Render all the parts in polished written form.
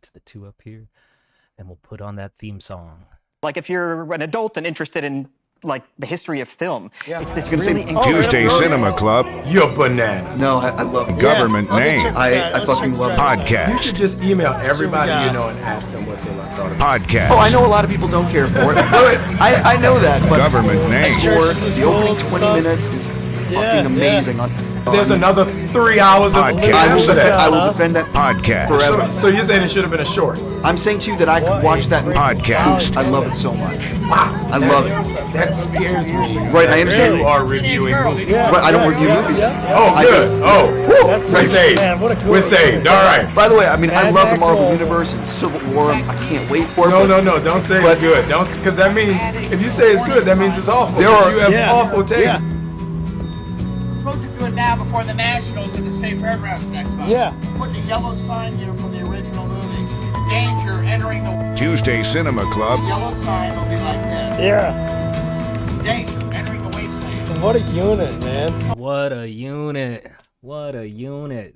to the two up here, and we'll put on that theme song. Like if you're an adult and interested in like the history of film, it's this gonna really say, Tuesday Cinema Club. You're banana. No, I love it. Government name. I fucking love it. Podcast. You should just email everybody you know and ask them what they thought about it. Podcast. Oh, I know a lot of people don't care for it. I know that, but Government name. for the opening 20 minutes is fucking amazing. There's another 3 hours of Podcast. I will defend that Podcast. forever. So you're saying it should have been a short? I'm saying to you that I could watch that movie. Podcast. I love it so much. Wow. I love it. That scares me. Right, I understand. You are reviewing movies. Right, I don't review movies. Oh, good. We're saved. We're saved. All right. By the way, I mean, I love the Marvel Universe and Civil War. I can't wait for it. No. Don't say it's good. Because that means, if you say it's good, that means it's awful. You have awful taste. Supposed to do it now before the Nationals in the State Fairgrounds next month. Put the yellow sign here from the original movie. Danger, entering the Tuesday Cinema Club. The yellow sign will be like this. Danger, entering the wasteland. What a unit, man. What a unit. What a unit.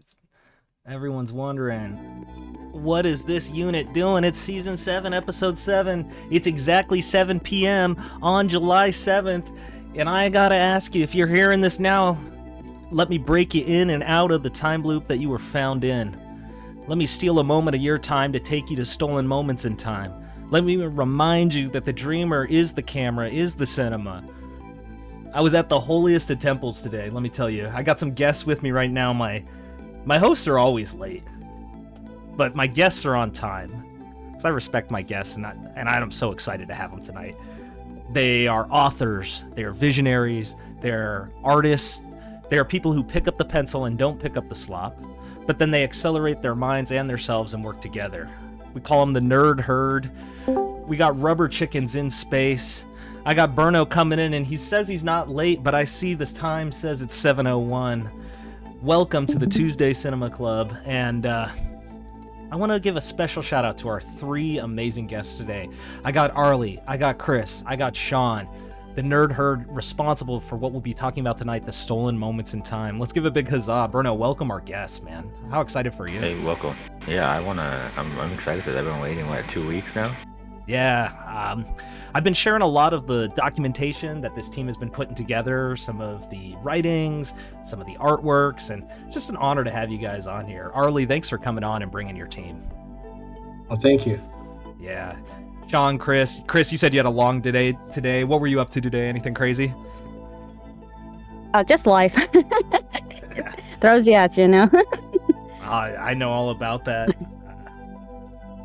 Everyone's wondering, what is this unit doing? It's season 7, episode 7. It's exactly 7 p.m. on July 7th. And I gotta ask you, if you're hearing this now, let me break you in and out of the time loop that you were found in. Let me steal a moment of your time to take you to stolen moments in time. Let me remind you that the dreamer is the camera, is the cinema. I was at the holiest of temples today, let me tell you. I got some guests with me right now. My hosts are always late, but my guests are on time. Because I respect my guests, and I'm so excited to have them tonight. They are authors, they are visionaries, they're artists, they are people who pick up the pencil and don't pick up the slop, but then they accelerate their minds and themselves and work together. We call them the Nerd Herd. We got Rubber Chickens in space. I got Berno coming in, and he says he's not late, but I see this time says it's 7:01. Welcome to the Tuesday Cinema Club, and I want to give a special shout out to our 3 amazing guests today. I got Arlie, I got Chris, I got Sean, the Nerd Herd responsible for what we'll be talking about tonight, the stolen moments in time. Let's give a big huzzah. Bruno, welcome our guests, man. How excited for you? Hey, welcome. Yeah, I'm excited because I've been waiting, 2 weeks now? Yeah, I've been sharing a lot of the documentation that this team has been putting together, some of the writings, some of the artworks, and it's just an honor to have you guys on here. Arlie, thanks for coming on and bringing your team. Well, thank you. Yeah. Sean, Chris, you said you had a long day today. What were you up to today? Anything crazy? Just life. Throws you at you, know? I know all about that.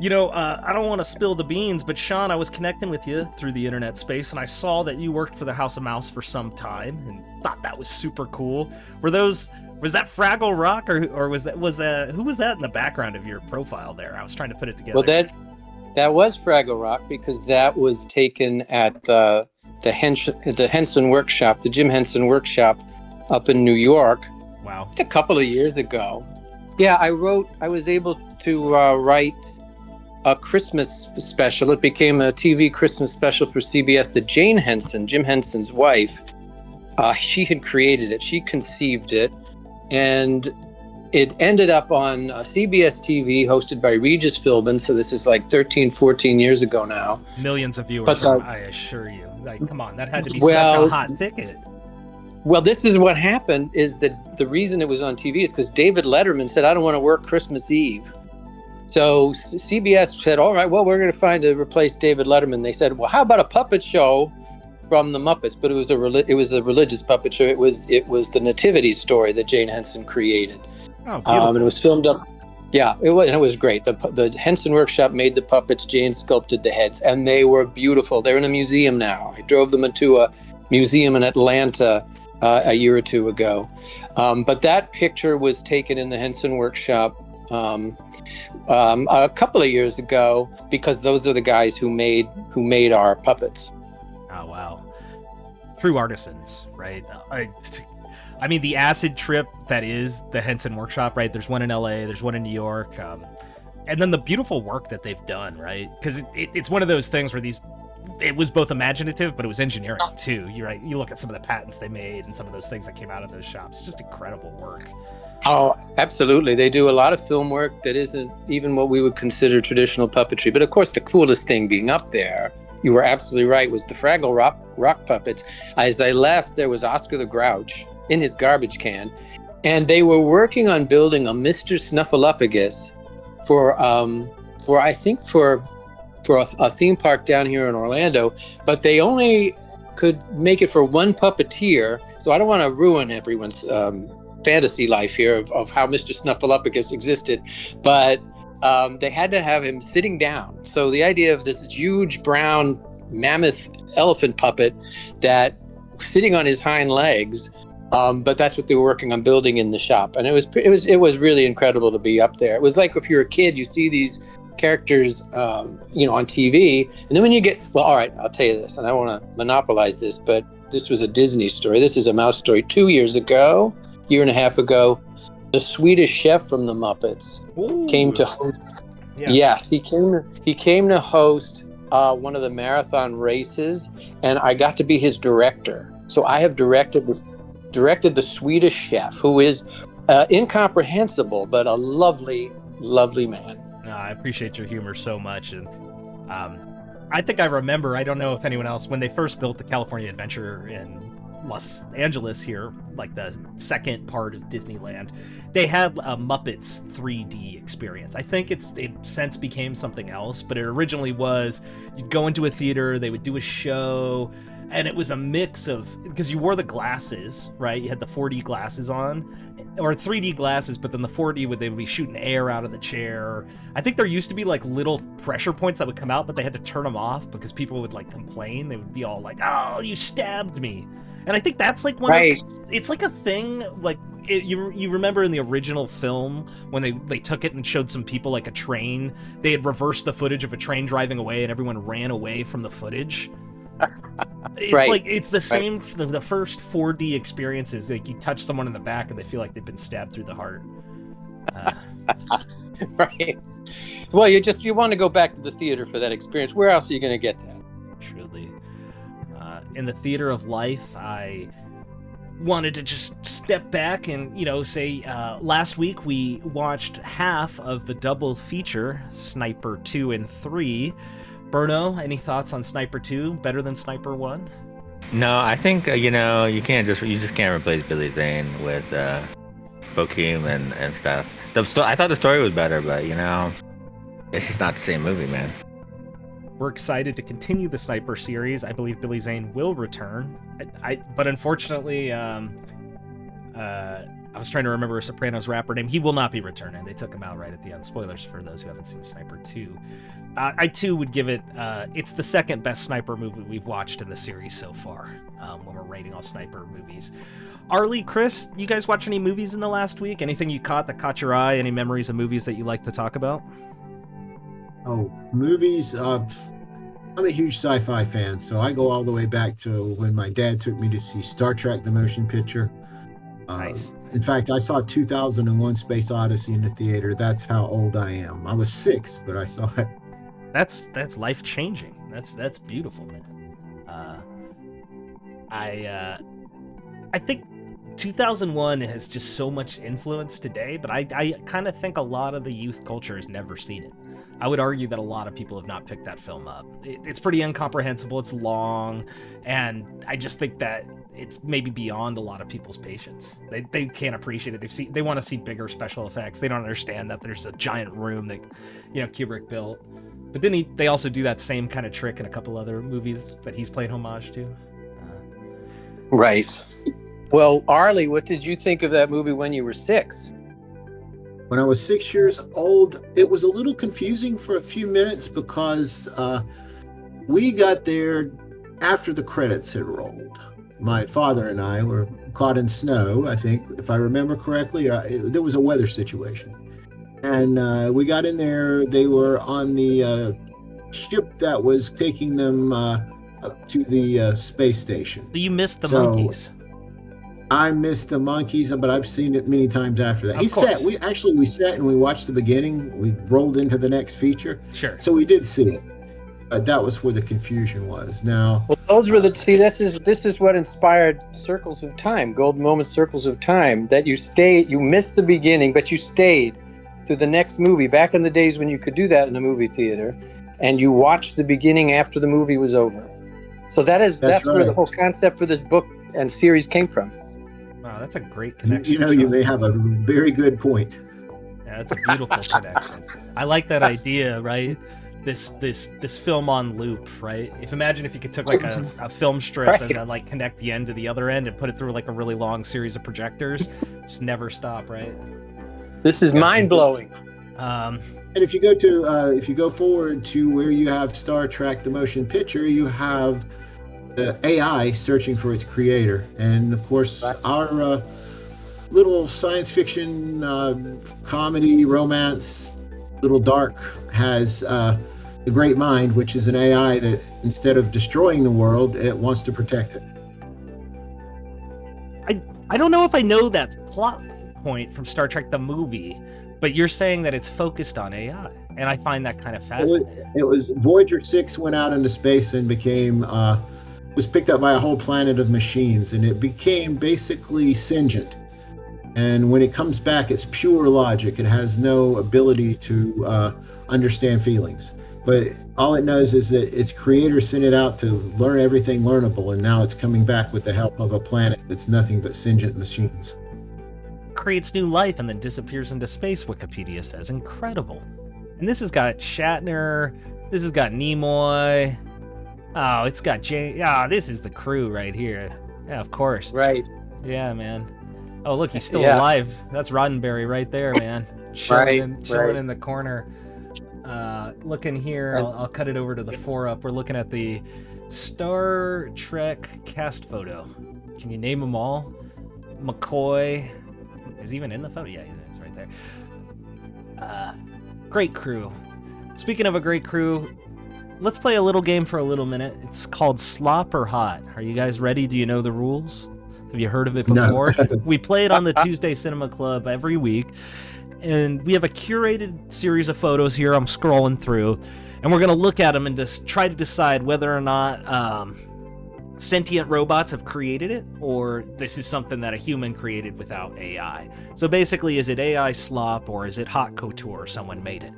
I don't want to spill the beans, but Sean, I was connecting with you through the internet space, and I saw that you worked for the House of Mouse for some time, and thought that was super cool. Was that Fraggle Rock, or was that who was that in the background of your profile there? I was trying to put it together. Well, that was Fraggle Rock, because that was taken at the Henson Workshop, the Jim Henson Workshop up in New York. Wow. A couple of years ago. Yeah, I was able to write a Christmas special. It became a TV Christmas special for CBS that Jane Henson, Jim Henson's wife, she had created it. She conceived it. And it ended up on CBS TV, hosted by Regis Philbin. So this is like 13, 14 years ago now. Millions of viewers, I assure you. Like, come on, that had to be such a hot ticket. Well, this is what happened, is that the reason it was on TV is because David Letterman said, I don't want to work Christmas Eve. So CBS said, all right, well, we're going to find to replace David Letterman. They said, well, how about a puppet show from the Muppets? But it was a religious puppet show. It was the Nativity story that Jane Henson created. Oh, beautiful. And it was filmed up. Yeah, it was great. The Henson Workshop made the puppets. Jane sculpted the heads, and they were beautiful. They're in a museum now. I drove them into a museum in Atlanta a year or two ago. But that picture was taken in the Henson Workshop a couple of years ago, because those are the guys who made our puppets. Oh, wow. True artisans, right? I mean, the acid trip that is the Henson Workshop, right? There's one in LA, there's one in New York, and then the beautiful work that they've done, right? Because it's one of those things where it was both imaginative, but it was engineering too. You're right. You look at some of the patents they made and some of those things that came out of those shops. Just incredible work. Oh, absolutely. They do a lot of film work that isn't even what we would consider traditional puppetry. But of course, the coolest thing being up there, you were absolutely right, was the Fraggle Rock puppets. As I left, there was Oscar the Grouch in his garbage can, and they were working on building a Mr. Snuffleupagus for a theme park down here in Orlando, but they only could make it for one puppeteer. So I don't want to ruin everyone's fantasy life here of how Mr. Snuffleupagus existed, but they had to have him sitting down. So the idea of this huge brown mammoth elephant puppet that sitting on his hind legs, but that's what they were working on building in the shop, and it was really incredible to be up there. It was like if you're a kid, you see these characters on TV, and then when you get, well, all right, I'll tell you this, and I don't want to monopolize this, but this was a Disney story. This is a mouse story. 2 years ago, year and a half ago, the Swedish Chef from the Muppets came to host. Yeah. Yes, he came to host one of the marathon races, and I got to be his director. So I have directed the Swedish Chef, who is incomprehensible, but a lovely, lovely man. No, I appreciate your humor so much, and I think I remember, I don't know if anyone else, when they first built the California Adventure in Los Angeles here, like the second part of Disneyland, they had a Muppets 3D experience. I think it since became something else, but it originally was, you'd go into a theater, they would do a show, and it was a mix of, because you wore the glasses, right? You had the 4D glasses on, or 3D glasses, but then the 4D they would be shooting air out of the chair. I think there used to be like little pressure points that would come out, but they had to turn them off because people would like complain. They would be all like, "Oh, you stabbed me." And I think that's like it's like a thing, like you remember in the original film when they took it and showed some people like a train, they had reversed the footage of a train driving away and everyone ran away from the footage. It's like it's the same for the first 4D experiences. Like you touch someone in the back and they feel like they've been stabbed through the heart. Right. Well, you want to go back to the theater for that experience. Where else are you going to get that? Truly. In the theater of life, I wanted to just step back and, say last week we watched half of the double feature, Sniper 2 and 3. Bruno, any thoughts on Sniper 2? Better than Sniper 1? No, I think, you just can't replace Billy Zane with Bokeem and stuff. I thought the story was better, but, it's just not the same movie, man. We're excited to continue the Sniper series. I believe Billy Zane will return. But unfortunately, I was trying to remember a Sopranos rapper name. He will not be returning. They took him out right at the end. Spoilers for those who haven't seen Sniper 2. I too would give it, it's the second best Sniper movie we've watched in the series so far, when we're rating all Sniper movies. Arlie, Chris, you guys watch any movies in the last week? Anything you caught that caught your eye? Any memories of movies that you like to talk about? Oh, movies. I'm a huge sci-fi fan, so I go all the way back to when my dad took me to see Star Trek, the motion picture. Nice. In fact, I saw 2001 Space Odyssey in the theater. That's how old I am. I was 6, but I saw it. That's life-changing. That's beautiful, man. I think 2001 has just so much influence today, but I kind of think a lot of the youth culture has never seen it. I would argue that a lot of people have not picked that film up. It's pretty incomprehensible, it's long, and I just think that it's maybe beyond a lot of people's patience. They can't appreciate it. They want to see bigger special effects. They don't understand that there's a giant room that, Kubrick built. But then they also do that same kind of trick in a couple other movies that he's playing homage to. Right. Well, Arlie, what did you think of that movie when you were 6? When I was 6 years old, it was a little confusing for a few minutes because we got there after the credits had rolled. My father and I were caught in snow, I think, if I remember correctly. There was a weather situation. And we got in there. They were on the ship that was taking them up to the space station. You missed the monkeys. I missed the monkeys, but I've seen it many times after that. We sat and we watched the beginning. We rolled into the next feature. Sure. So we did see it. That was where the confusion was. Now, Well, Those were the this is what inspired Circles of Time, Golden Moment Circles of Time. That you missed the beginning, but you stayed through the next movie. Back in the days when you could do that in a movie theater, and you watched the beginning after the movie was over. So that's right. Where the whole concept for this book and series came from. Wow, that's a great connection. You know, you may have a very good point. Yeah, that's a beautiful connection. I like that idea, right? This film on loop, right? Imagine if you could took like a film strip right. and then like connect the end to the other end and put it through like a really long series of projectors, just never stop, right? This is mind blowing. And if you go forward to where you have Star Trek: The Motion Picture, you have AI searching for its creator, and of course our little science fiction comedy romance, Little Dark, has the Great Mind, which is an AI that instead of destroying the world, it wants to protect it. I don't know if I know that plot point from Star Trek the movie, but you're saying that it's focused on AI, and I find that kind of fascinating. It was Voyager 6 went out into space and was picked up by a whole planet of machines, and it became basically sentient. And when it comes back, it's pure logic. It has no ability to understand feelings. But all it knows is that its creator sent it out to learn everything learnable, and now it's coming back with the help of a planet that's nothing but sentient machines. Creates new life and then disappears into space, Wikipedia says. Incredible. And this has got Shatner, this has got Nimoy. Oh, it's got Jane. Ah, this is the crew right here. Yeah, of course. Right. Yeah, man. Oh, look, he's still alive. That's Roddenberry right there, man. Chilling in the corner. Looking here, I'll cut it over to the 4-up. We're looking at the Star Trek cast photo. Can you name them all? McCoy is even in the photo. Yeah, he's right there. Great crew. Speaking of a great crew, let's play a little game for a little minute. It's called Slop or Hot. Are you guys ready? Do you know the rules? Have you heard of it before? No. We play it on the Tuesday Cinema Club every week. And we have a curated series of photos here I'm scrolling through. And we're going to look at them and just try to decide whether or not sentient robots have created it, or this is something that a human created without AI. So basically, is it AI slop, or is it haute couture, someone made it?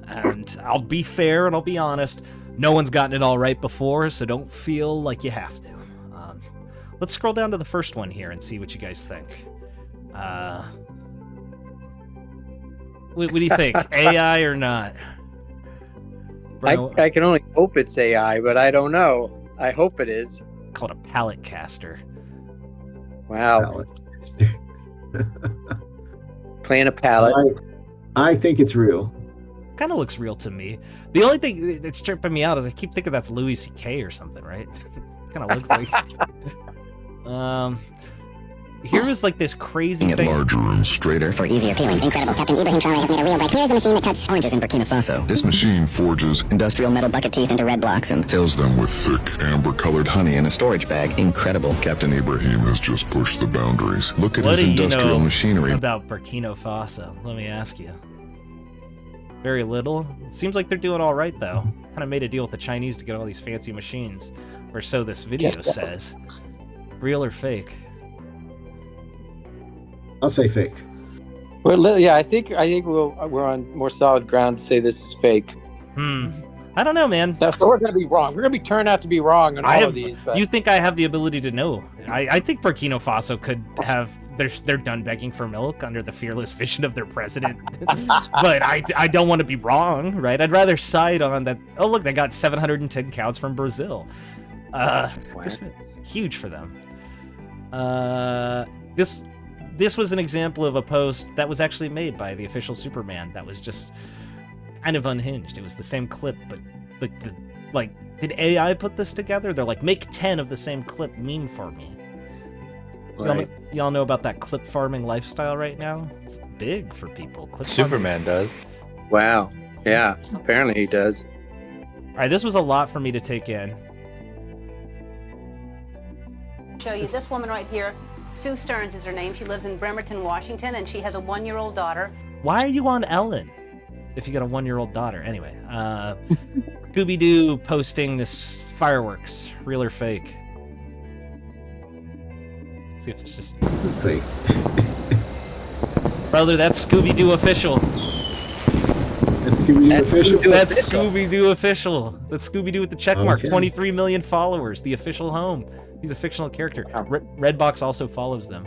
And I'll be fair and I'll be honest, no one's gotten it all right before, so don't feel like you have to. Let's scroll down to the first one here and see what you guys think. What do you think? AI or not? I can only hope it's AI, but I don't know. I hope it is. Called a palette caster. Wow. Palette caster. Playing a palette. I think it's real. Kind of looks real to me. The only thing that's tripping me out is I keep thinking that's Louis C.K. or something, right? Kind of looks like. Here is like this crazy thing. Larger and straighter. For easier peeling. Incredible. Captain Ibrahim Traore has made a real break. Here's the machine that cuts oranges in Burkina Faso. This machine forges industrial metal bucket teeth into red blocks and fills them with thick amber-colored honey in a storage bag. Incredible. Captain Ibrahim has just pushed the boundaries. Look at his industrial machinery. About Burkina Faso? Let me ask you. Very little. It seems like they're doing all right, though. Kind of made a deal with the Chinese to get all these fancy machines, or so this video says. Real or fake? I'll say fake. Well, yeah, I think we're on more solid ground to say this is fake. I don't know, man. No, we're gonna be wrong. We're gonna be turned out to be wrong on all of these. But... You think I have the ability to know? I think Burkina Faso could have. They're done begging for milk under the fearless vision of their president. But I don't want to be wrong, right? I'd rather side on that. Oh, look, they got 710 cows from Brazil. Huge for them. This was an example of a post that was actually made by the official Superman that was just kind of unhinged. It was the same clip, but did AI put this together? They're like, make 10 of the same clip meme for me. Right. Y'all know about that clip farming lifestyle right now? It's big for people. Superman does. Wow. Yeah, apparently he does. All right, this was a lot for me to take in. Show you this woman right here. Sue Stearns is her name. She lives in Bremerton, Washington, and she has a 1-year-old daughter. Why are you on Ellen? if you got a 1-year-old daughter. Anyway, Scooby-Doo posting this fireworks, real or fake? Let's see if it's just fake. Brother, that's Scooby-Doo official. That's Scooby-Doo official? That's Scooby-Doo official. That's Scooby-Doo with the check mark. Okay. 23 million followers. The official home. He's a fictional character. Redbox also follows them.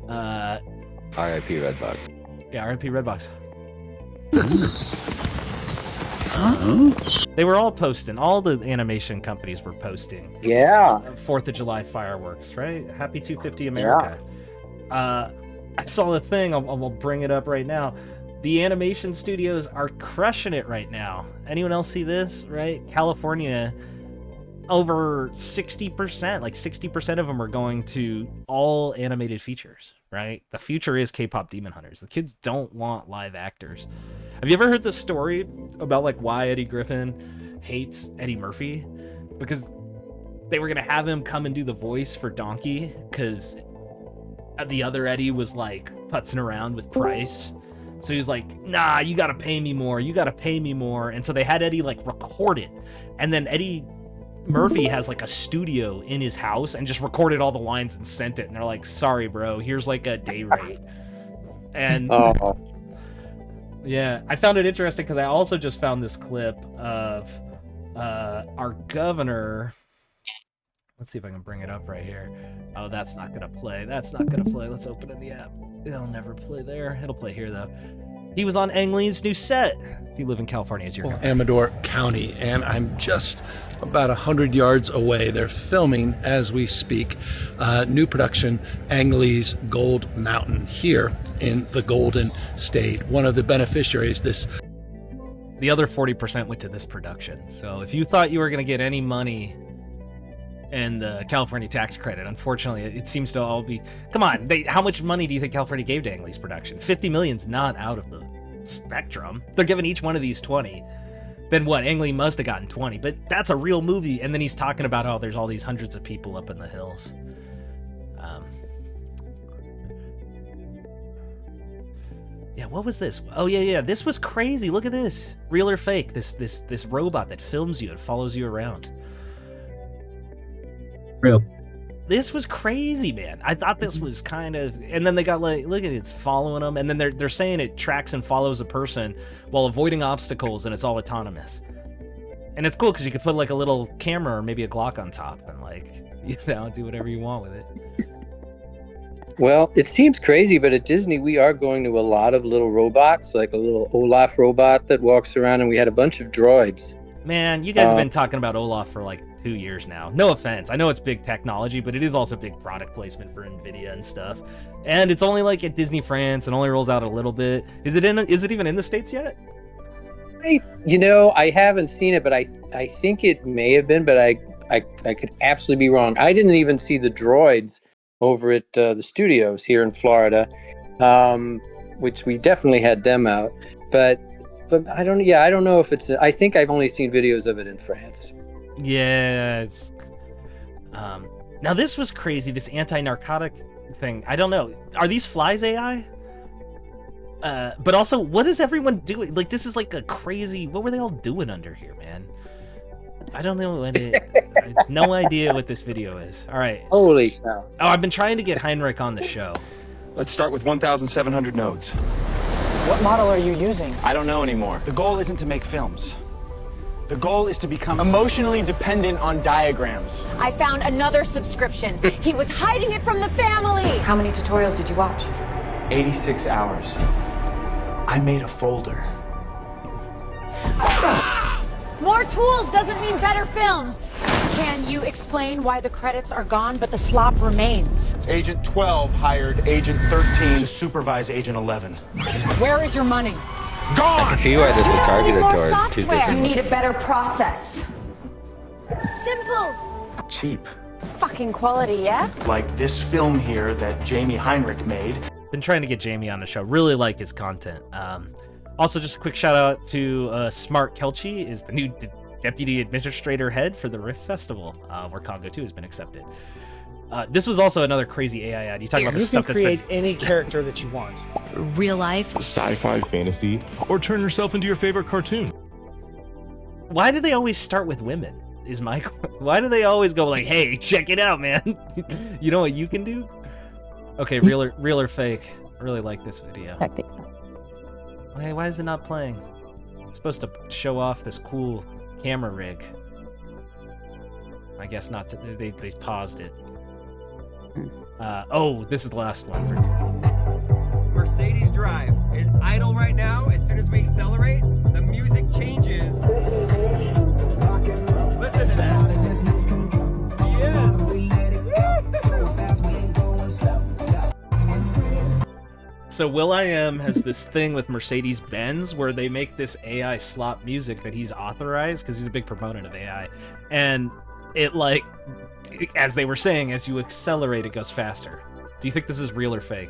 R.I.P. Redbox. Yeah, R.I.P. Redbox. They were all posting. All the animation companies were posting. Yeah. 4th of July fireworks, right? Happy 250 America. Yeah. I saw the thing. I'll bring it up right now. The animation studios are crushing it right now. Anyone else see this? Right? California, over 60%, like 60% of them are going to all animated features, right? The future is K-pop Demon Hunters. The kids don't want live actors. Have you ever heard the story about like why Eddie Griffin hates Eddie Murphy? Because they were going to have him come and do the voice for Donkey because the other Eddie was like putzing around with price. So he was like, nah, you got to pay me more. You got to pay me more. And so they had Eddie like record it. And then Eddie Murphy has like a studio in his house and just recorded all the lines and sent it. And they're like, sorry, bro, here's like a day rate. And yeah, I found it interesting because I also just found this clip of our governor. Let's see if I can bring it up right here. Oh, that's not going to play. That's not going to play. Let's open in the app. It'll never play there. It'll play here, though. He was on Ang Lee's new set. If you live in California, it's your governor. Amador County, and I'm just about 100 yards away. They're filming as we speak. New production, Ang Lee's Gold Mountain, here in the Golden State. One of the beneficiaries, The other 40% went to this production. So if you thought you were going to get any money and the California tax credit, unfortunately, it seems to all be... Come on, how much money do you think California gave to Ang Lee's production? 50 million's not out of the spectrum. They're giving each one of these 20. Then what? Ang Lee must have gotten 20, but that's a real movie. And then he's talking about how there's all these hundreds of people up in the hills. Yeah, what was this? Oh yeah, this was crazy. Look at this. Real or fake? This robot that films you and follows you around. Real. This was crazy, man. I thought this was kind of... And then they got like, look at it, it's following them. And then they're saying it tracks and follows a person while avoiding obstacles, and it's all autonomous. And it's cool because you could put like a little camera or maybe a Glock on top and like, you know, do whatever you want with it. Well, it seems crazy, but at Disney, we are going to a lot of little robots, like a little Olaf robot that walks around, and we had a bunch of droids. Man, you guys have been talking about Olaf for like 2 years now. No offense. I know it's big technology, but it is also big product placement for NVIDIA and stuff. And it's only like at Disney France and only rolls out a little bit. Is it even in the States yet? I haven't seen it, but I think it may have been, but I could absolutely be wrong. I didn't even see the droids over at the studios here in Florida, which we definitely had them out. But I don't know if it's... I think I've only seen videos of it in France. Yeah. Now this was crazy, this anti-narcotic thing. I don't know. Are these flies AI? But also, what is everyone doing? Like, this is like a crazy... What were they all doing under here, man? I don't know. I have no idea what this video is. All right. Holy cow. Oh, I've been trying to get Heinrich on the show. Let's start with 1,700 nodes. What model are you using? I don't know anymore. The goal isn't to make films. The goal is to become emotionally dependent on diagrams. I found another subscription. He was hiding it from the family. How many tutorials did you watch? 86 hours. I made a folder. More tools doesn't mean better films. Can you explain why the credits are gone but the slop remains? Agent 12 hired Agent 13 to supervise Agent 11. Where is your money? Gone! I can see why this was targeted towards two You different... need a better process. Simple. Cheap. Fucking quality, yeah? Like this film here that Jamie Heinrich made. Been trying to get Jamie on the show. Really like his content. Also, just a quick shout out to Smart Kelchi is the new Deputy Administrator Head for the Riff Festival, where Congo 2 has been accepted. This was also another crazy AI ad. You talk about the You stuff can that's create any character that you want. Real life, Sci-fi, fantasy, or turn yourself into your favorite cartoon. Why do they always start with women? Is my why do they always go like, "Hey, check it out, man. You know what you can do?" Okay, real or fake. I really like this video. Hey, why is it not playing? It's supposed to show off this cool camera rig. I guess not. They paused it. Oh, this is the last one for. Mercedes drive is idle right now. As soon as we accelerate, the music changes. Listen to that. So will.i.am has this thing with Mercedes-Benz where they make this AI slop music that he's authorized because he's a big proponent of AI, and it like, as they were saying, as you accelerate, it goes faster. Do you think this is real or fake?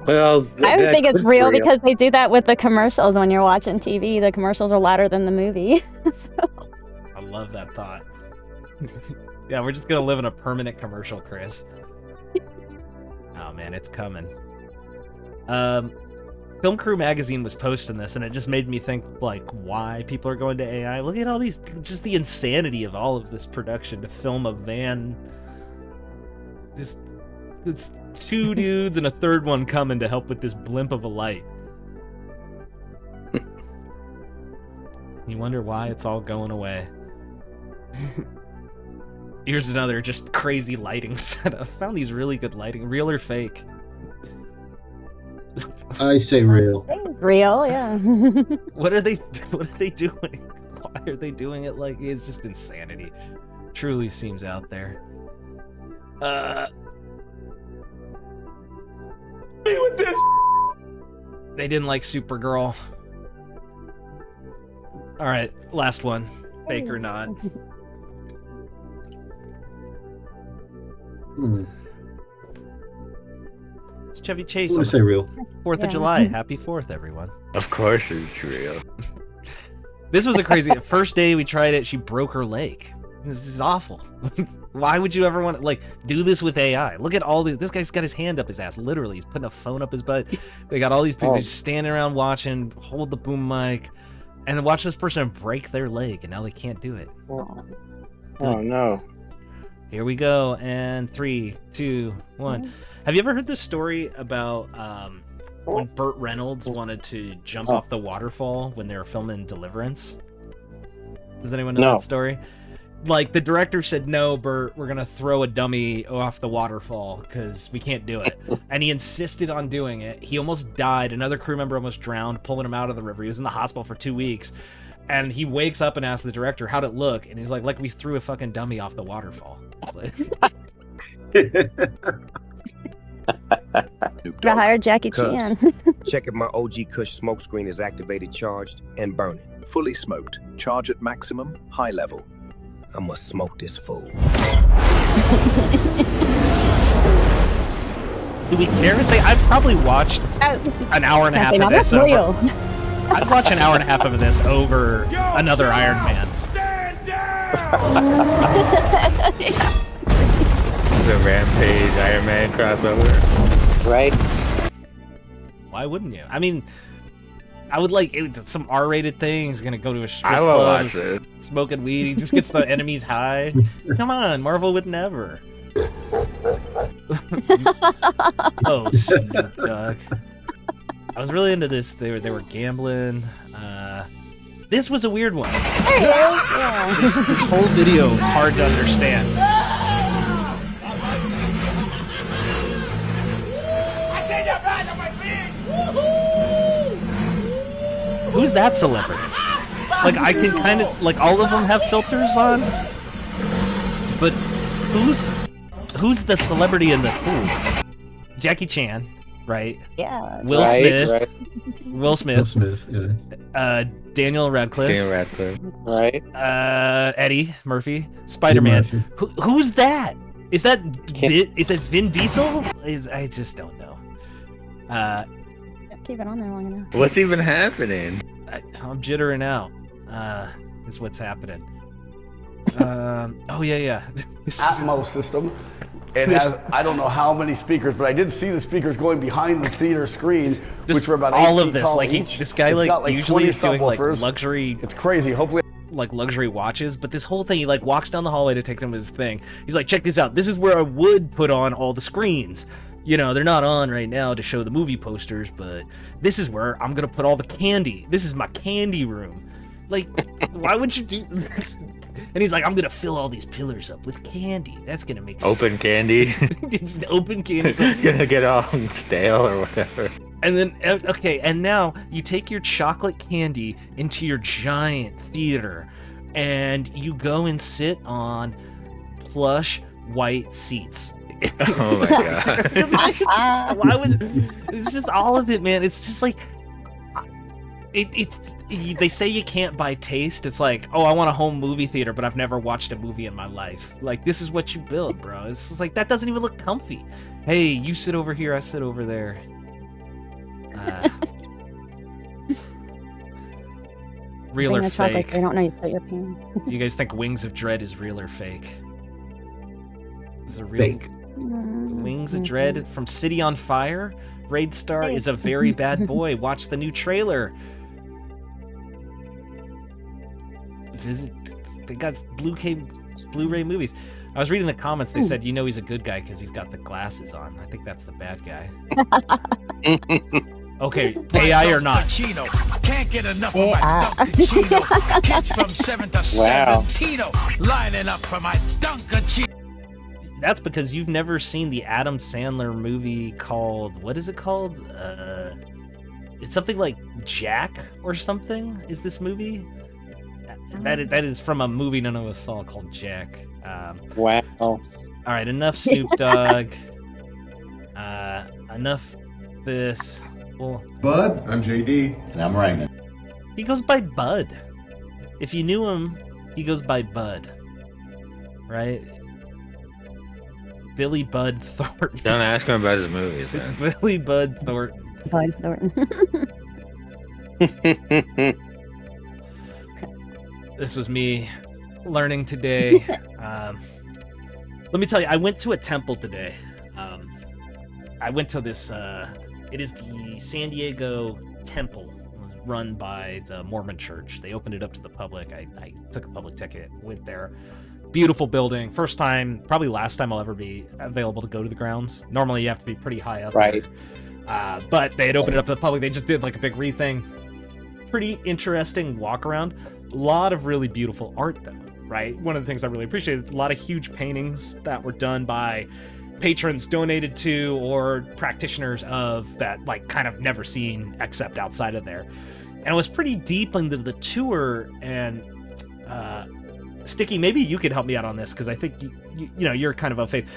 Well, I would think it's real because they do that with the commercials when you're watching TV. The commercials are louder than the movie. I love that thought. Yeah, we're just gonna live in a permanent commercial, Chris. Oh man, it's coming. Film Crew magazine was posting this, and it just made me think, like, why people are going to AI. Look at all these, just the insanity of all of this production to film a van. Just, it's two dudes and a third one coming to help with this blimp of a light. You wonder why it's all going away. Here's another just crazy lighting setup. I found these really good lighting. Real or fake? I say real. Real, yeah. What are they doing? Why are they doing it? Like, it's just insanity. Truly seems out there. With this. They didn't like Supergirl. All right, last one. Fake or not? It's Chevy Chase. I'm gonna say real. 4th of July. Happy 4th, everyone. Of course it's real. This was a crazy... First day we tried it, she broke her leg. This is awful. Why would you ever want to, like, do this with AI? Look at all the... This guy's got his hand up his ass. Literally, he's putting a phone up his butt. They got all these people just standing around watching, hold the boom mic, and then watch this person break their leg, and now they can't do it. Oh, no. Here we go, and 3, 2, 1. Have you ever heard this story about when Burt Reynolds wanted to jump off the waterfall when they were filming Deliverance? Does anyone know that story? Like, the director said, "No, Burt, we're gonna throw a dummy off the waterfall because we can't do it." And he insisted on doing it. He almost died. Another crew member almost drowned, pulling him out of the river. He was in the hospital for 2 weeks. And he wakes up and asks the director, "How'd it look?" And he's like we threw a fucking dummy off the waterfall. Gotta hire Jackie Chan. Check if my OG Kush smoke screen is activated, charged, and burning. Fully smoked. Charge at maximum, high level. I must smoke this fool. Do we care? I've probably watched an hour and a half of this. I'd watch an hour and a half of this over another Iron Man. The Rampage Iron Man crossover. Right? Why wouldn't you? I mean, I would like some R-rated thing. He's gonna go to a strip I will club, watch it. smoking weed. He just gets the enemies high. Come on, Marvel would never. Oh, Snoop Dogg. I was really into this. They were gambling. This was a weird one. This whole video is hard to understand. Who's that celebrity? Like, I can kind of, like, all of them have filters on, but who's the celebrity in the pool? Jackie Chan, right? Yeah. Will Smith. Right. Will Smith. Will Smith, yeah. Daniel Radcliffe. Daniel Radcliffe. Right. Eddie Murphy. Spider-Man. Who's that? Is that Vin Diesel? I just don't know. Keep it on there long enough. What's even happening? I'm jittering out. Is what's happening. Oh yeah. Atmos system. It has, I don't know how many speakers, but I did see the speakers going behind the theater screen, which were about 8 all feet of this. tall Like each. this guy It's like got, usually 20 is doing like subwoofers. luxury. It's crazy. Hopefully, like luxury watches, but this whole thing, he like walks down the hallway to take them to his thing. He's like, check this out. This is where I would put on all the screens. You know, they're not on right now to show the movie posters, but this is where I'm gonna put all the candy. This is my candy room. Like, why would you do this? And he's like, I'm gonna fill all these pillars up with candy. That's gonna make Open candy. Just open candy. Gonna get all stale or whatever. And then, okay, and now you take your chocolate candy into your giant theater, and you go and sit on plush white seats. Oh my god! Why would? It's just all of it, man. It's just like they say you can't buy taste. It's like, oh, I want a home movie theater, but I've never watched a movie in my life. Like, this is what you build, bro. It's just like, that doesn't even look comfy. Hey, you sit over here, I sit over there. Real or fake? I don't know you put your pants. Do you guys think Wings of Dread is real or fake? Is it real? Fake. Wings of Dread from City on Fire? Raid Star is a very bad boy. Watch the new trailer. They got Blu-ray movies. I was reading the comments. They said, you know, he's a good guy because he's got the glasses on. I think that's the bad guy. Okay, AI or not? Can't get enough of my Dunkaccino. Kids from 7 to 17 lining up for my Dunkaccino. That's because you've never seen the Adam Sandler movie called, what is it called? It's something like Jack or something, is this movie? That is from a movie none of us saw called Jack. Wow. All right, enough Snoop Dogg. Enough this. Well, Bud, I'm JD. And I'm Raymond. He goes by Bud. If you knew him, he goes by Bud. Right? Billy Bud Thornton. Don't ask him about his movies, man. Billy Bud Thornton. Bud Thornton. This was me learning today. Let me tell you, I went to a temple today. I went to this, it is the San Diego Temple, run by the Mormon church. They opened it up to the public. I took a public ticket, went there. Beautiful building. First time, probably last time I'll ever be available to go to the grounds. Normally you have to be pretty high up. Right. But they had opened it up to the public. They just did like a big re-thing. Pretty interesting walk around. A lot of really beautiful art though, right? One of the things I really appreciated, a lot of huge paintings that were done by patrons donated to or practitioners of that, like, kind of never seen except outside of there. And it was pretty deep into the tour. And Sticky, maybe you could help me out on this, because I think you know, you're kind of a faith.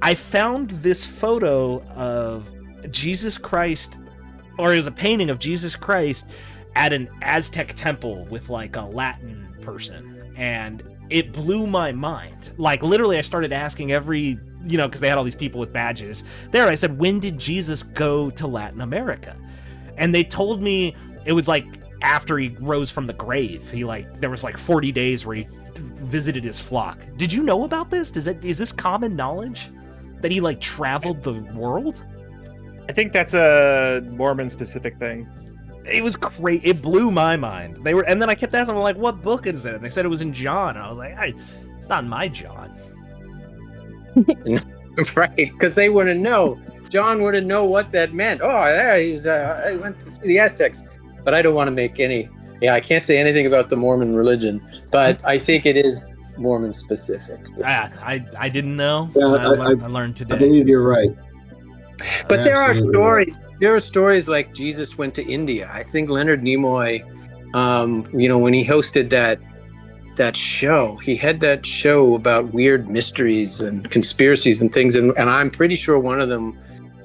I found this photo of Jesus Christ, or it was a painting of Jesus Christ at an Aztec temple with like a Latin person, and it blew my mind. Like, literally I started asking every, you know, because they had all these people with badges there. I said, when did Jesus go to Latin America? And they told me it was like after he rose from the grave. He like, there was like 40 days where he visited his flock. Did you know about this? Is this common knowledge that he like traveled the world? I think that's a Mormon specific thing. It was crazy. It blew my mind. They were, and then I kept asking them, like, what book is it? And they said it was in John. And I was like, it's not in my John. Right, because they wouldn't know. John wouldn't know what that meant. Oh, yeah, I went to see the Aztecs. But I don't want to make any... Yeah, I can't say anything about the Mormon religion, but I think it is Mormon specific. I didn't know. Yeah, I learned today. I believe you're right. But there are stories. There are stories like Jesus went to India. I think Leonard Nimoy, you know, when he hosted that show, he had that show about weird mysteries and conspiracies and things, and I'm pretty sure one of them.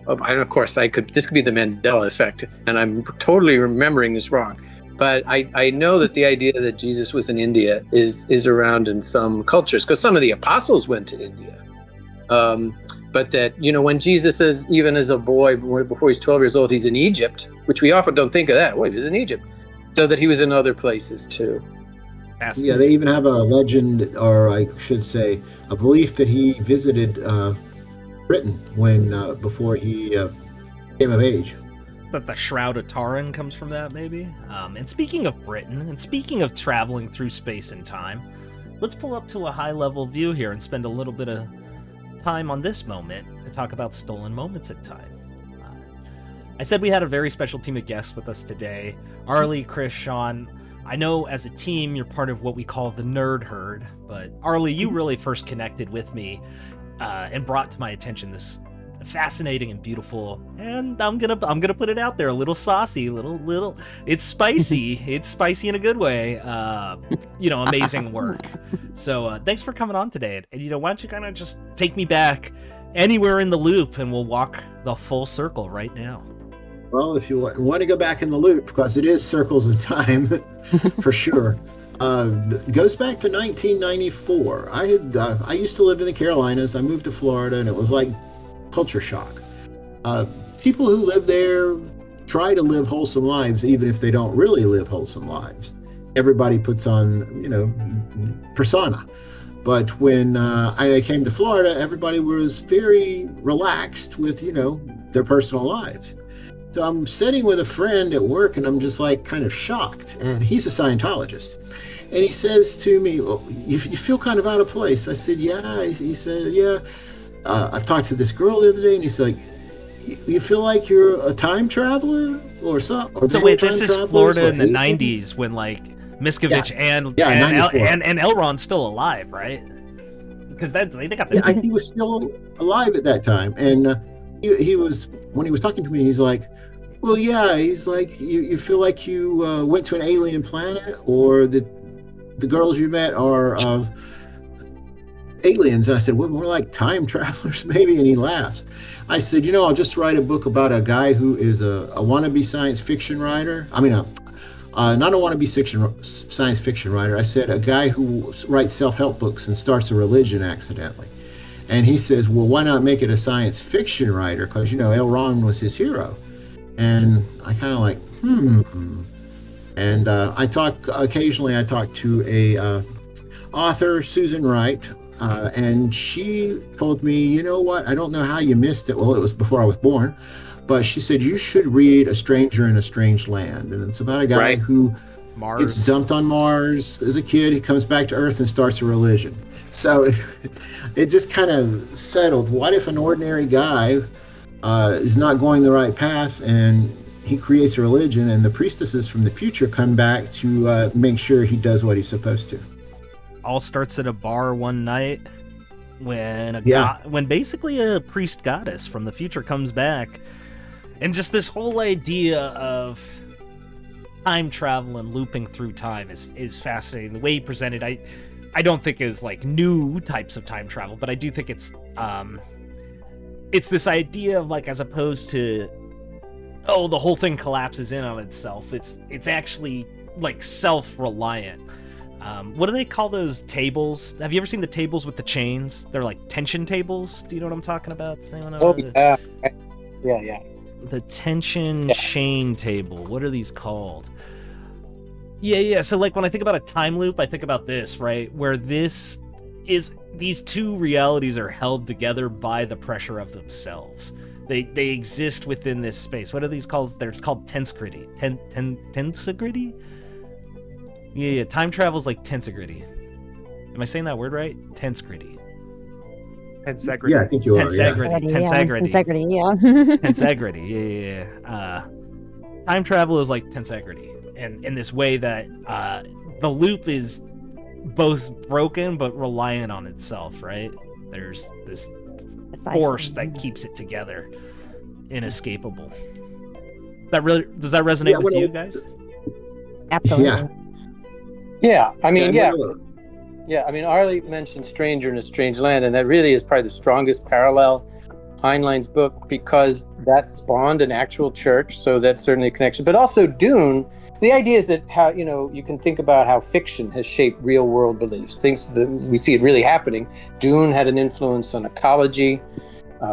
And of course, this could be the Mandela effect, and I'm totally remembering this wrong. But I know that the idea that Jesus was in India is around in some cultures, because some of the apostles went to India. But that, you know, when Jesus is, even as a boy, before he's 12 years old, he's in Egypt, which we often don't think of that. Wait, he's in Egypt. So that he was in other places too. Yeah, they even have a legend, or I should say, a belief that he visited Britain before he came of age. But the Shroud of Turin comes from that, maybe? And speaking of Britain, and speaking of traveling through space and time, let's pull up to a high-level view here and spend a little bit of time on this moment to talk about stolen moments in time. I said we had a very special team of guests with us today. Arlie, Chris, Sean. I know as a team you're part of what we call the Nerd Herd, but Arlie, you really first connected with me and brought to my attention this fascinating and beautiful, and I'm gonna put it out there, a little saucy, little it's spicy. It's spicy in a good way. Amazing work. So thanks for coming on today, and why don't you kind of just take me back anywhere in the loop, and we'll walk the full circle right now. Well, if you want to go back in the loop, because it is circles of time for sure. Goes back to 1994. I used to live in the Carolinas. I moved to Florida, and it was like culture shock. People who live there try to live wholesome lives, even if they don't really live wholesome lives. Everybody puts on, persona. But when I came to Florida, everybody was very relaxed with, their personal lives. So I'm sitting with a friend at work, and I'm just like kind of shocked. And he's a Scientologist. And he says to me, you feel kind of out of place. I said, yeah. He said, yeah. I've talked to this girl the other day, and he's like, you feel like you're a time traveler or something? So wait, this is Florida in the 90s when like Miscavige and L. Ron's still alive, right? Because they got the... Yeah, he was still alive at that time. And he was, when he was talking to me, he's like, well, yeah, he's like, you feel like you went to an alien planet, or the girls you met are aliens. And I said, well, more like time travelers maybe. And he laughs. I said, I'll just write a book about a guy who is a wannabe science fiction writer. I mean, not a wannabe science fiction writer. I said a guy who writes self-help books and starts a religion accidentally. And he says, well, why not make it a science fiction writer? Because, L. Ron was his hero. And I kind of like, And occasionally I talk to a author, Susan Wright, and she told me, you know what, I don't know how you missed it. Well, it was before I was born, but she said, you should read A Stranger in a Strange Land. And it's about a guy who gets dumped on Mars as a kid. He comes back to Earth and starts a religion. So it just kind of settled. What if an ordinary guy is not going the right path, and he creates a religion, and the priestesses from the future come back to make sure he does what he's supposed to? All starts at a bar one night when when basically a priest goddess from the future comes back, and just this whole idea of time travel and looping through time is fascinating. The way he presented, I don't think is like new types of time travel, but I do think it's this idea of like, as opposed to, the whole thing collapses in on itself. It's actually like self-reliant. What do they call those tables? Have you ever seen the tables with the chains? They're like tension tables. Do you know what I'm talking about? Yeah. The tension chain table. What are these called? Yeah. So like when I think about a time loop, I think about this, right? Where these two realities are held together by the pressure of themselves. They exist within this space. What are these called? They're called tensegrity. Tensegrity? Yeah. Time travel's like tensegrity. Am I saying that word right? Tensegrity. Tensegrity. Yeah, I think you are. Tensegrity. Yeah. Tensegrity. Yeah. Time travel is like tensegrity, and in this way that the loop is both broken but reliant on itself, right? There's this force that keeps it together, inescapable. Does that resonate with you guys? Absolutely. Yeah. I mean, Arlie mentioned Stranger in a Strange Land, and that really is probably the strongest parallel Heinlein's book, because that spawned an actual church, so that's certainly a connection. But also Dune, the idea is that how, you can think about how fiction has shaped real world beliefs, things that we see it really happening. Dune had an influence on ecology.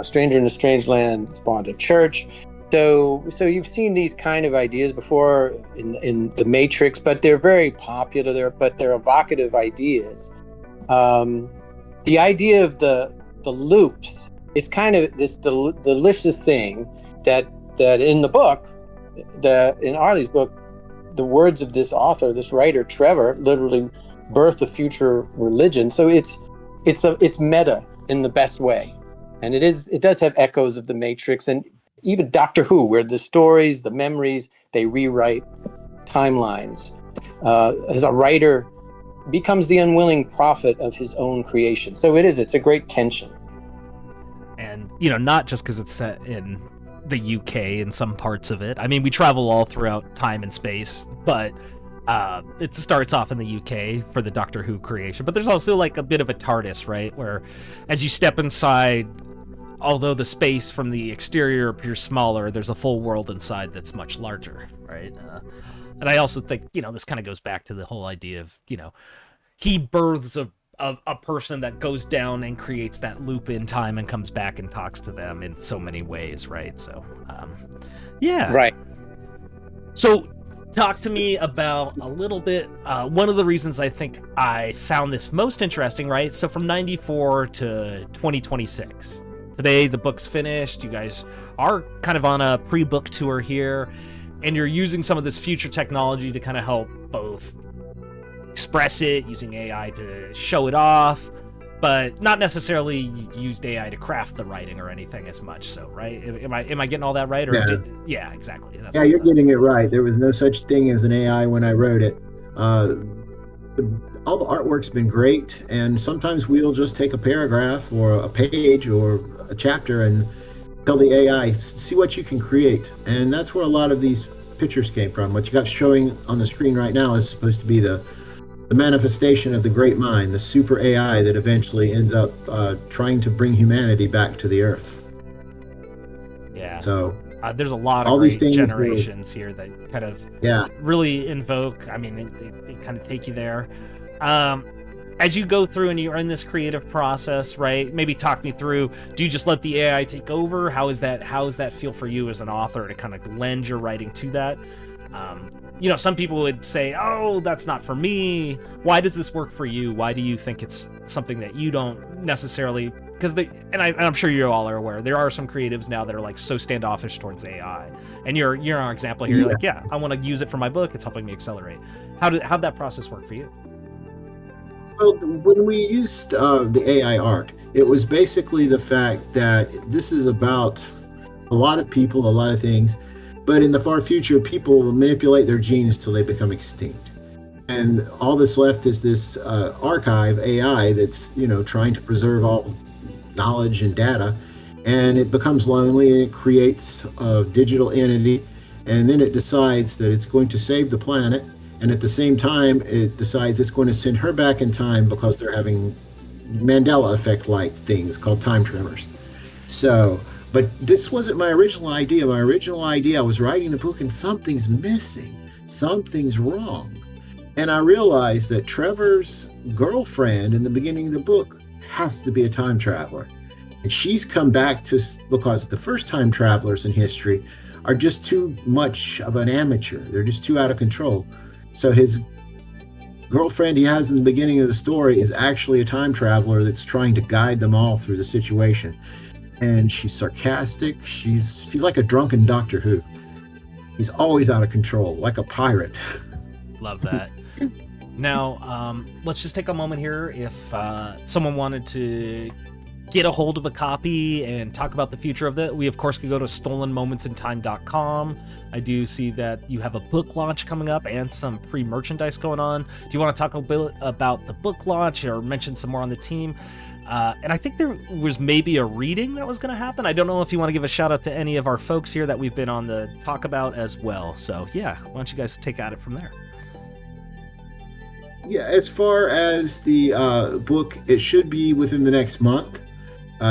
Stranger in a Strange Land spawned a church. So you've seen these kind of ideas before in The Matrix, but they're very popular. But they're evocative ideas. The idea of the loops, it's kind of this delicious thing that in the book, in Arlie's book, the words of this author, this writer, Trevor, literally birthed a future religion. So it's meta in the best way, and it does have echoes of The Matrix and even Doctor Who, where the stories, the memories, they rewrite timelines. As a writer, becomes the unwilling prophet of his own creation. So it's a great tension. And, not just because it's set in the UK in some parts of it. I mean, we travel all throughout time and space, but it starts off in the UK for the Doctor Who creation. But there's also like a bit of a TARDIS, right? Where as you step inside, although the space from the exterior appears smaller, there's a full world inside that's much larger, right? And I also think, this kind of goes back to the whole idea of, he births a person that goes down and creates that loop in time and comes back and talks to them in so many ways, right? So, yeah. Right. So, talk to me about a little bit, one of the reasons I think I found this most interesting, right? So from 94 to 2026. Today, the book's finished. You guys are kind of on a pre-book tour here, and you're using some of this future technology to kind of help both express it, using AI to show it off, but not necessarily used AI to craft the writing or anything as much. So, right? Am I getting all that right? Or yeah, exactly. Yeah, you're getting it right. There was no such thing as an AI when I wrote it. All the artwork's been great, and sometimes we'll just take a paragraph or a page or a chapter and tell the AI, see what you can create. And that's where a lot of these pictures came from. What you got showing on the screen right now is supposed to be the manifestation of the great mind, the super AI that eventually ends up trying to bring humanity back to the earth. Yeah. So there's a lot of all these things generations here that kind of really invoke. I mean, they kind of take you there. As you go through and you're in this creative process, right? Maybe talk me through. Do you just let the AI take over? How does that feel for you as an author to kind of lend your writing to that? Some people would say, "Oh, that's not for me." Why does this work for you? Why do you think it's something that you don't necessarily? Because I'm sure you all are aware, there are some creatives now that are like so standoffish towards AI. And you're our example here. You're like, yeah, I want to use it for my book. It's helping me accelerate. How'd that process work for you? Well, when we used the AI art, it was basically the fact that this is about a lot of people, a lot of things, but in the far future, people will manipulate their genes till they become extinct. And all that's left is this archive AI that's, trying to preserve all knowledge and data, and it becomes lonely and it creates a digital entity, and then it decides that it's going to save the planet. And at the same time, it decides it's going to send her back in time because they're having Mandela effect-like things called time tremors. So, but this wasn't my original idea. My original idea, I was writing the book and something's missing. Something's wrong. And I realized that Trevor's girlfriend in the beginning of the book has to be a time traveler. And she's come back because the first time travelers in history are just too much of an amateur. They're just too out of control. So his girlfriend he has in the beginning of the story is actually a time traveler that's trying to guide them all through the situation. And she's sarcastic. She's like a drunken Doctor Who. He's always out of control, like a pirate. Love that. Now, let's just take a moment here. If someone wanted to get a hold of a copy and talk about the future of that, we of course could go to stolenmomentsintime.com. I do see that you have a book launch coming up and some pre-merchandise going on. Do you want to talk a bit about the book launch or mention some more on the team? And I think there was maybe a reading that was going to happen. I don't know if you want to give a shout out to any of our folks here that we've been on the talk about as well. So yeah, why don't you guys take at it from there? Yeah, as far as the book, it should be within the next month.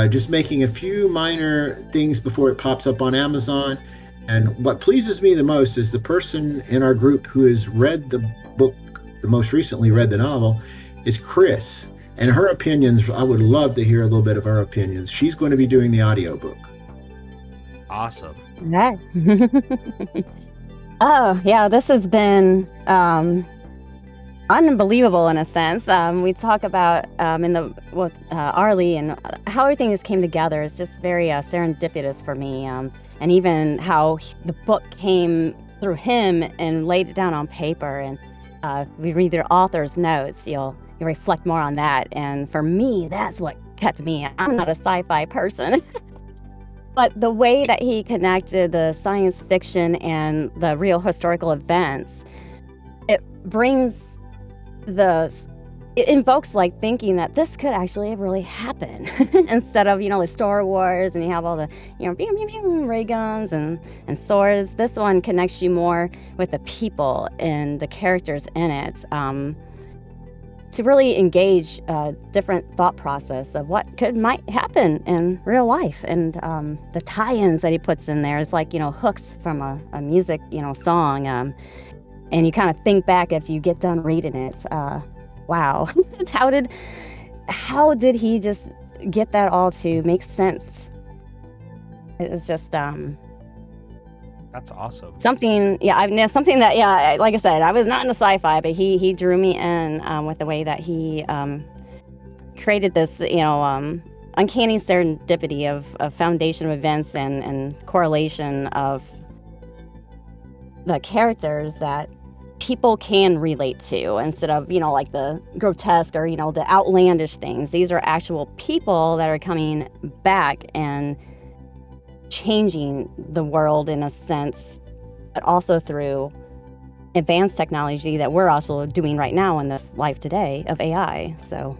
Just making a few minor things before it pops up on Amazon. And what pleases me the most is the person in our group who has read the book, the most recently read the novel, is Chris. And her opinions, I would love to hear a little bit of her opinions. She's going to be doing the audiobook. awesome. Right. Oh, yeah, this has been unbelievable in a sense. We talk about with Arlie and how everything just came together. It's just very serendipitous for me. And even how the book came through him and laid it down on paper. And we read their author's notes, you'll reflect more on that. And for me, that's what kept me. I'm not a sci-fi person. But the way that he connected the science fiction and the real historical events, it invokes like thinking that this could actually really happen instead of, like Star Wars and you have all the, pew, pew, pew, ray guns and swords. This one connects you more with the people and the characters in it. To really engage a different thought process of what might happen in real life. And the tie-ins that he puts in there is like, hooks from a music, song. And you kind of think back after you get done reading it. Wow, how did he just get that all to make sense? It was just that's awesome. Something that, like I said, I was not into sci-fi, but he drew me in with the way that he created this, uncanny serendipity of foundation of events and correlation of the characters that people can relate to instead of, like the grotesque or, the outlandish things. These are actual people that are coming back and changing the world in a sense, but also through advanced technology that we're also doing right now in this life today of AI. So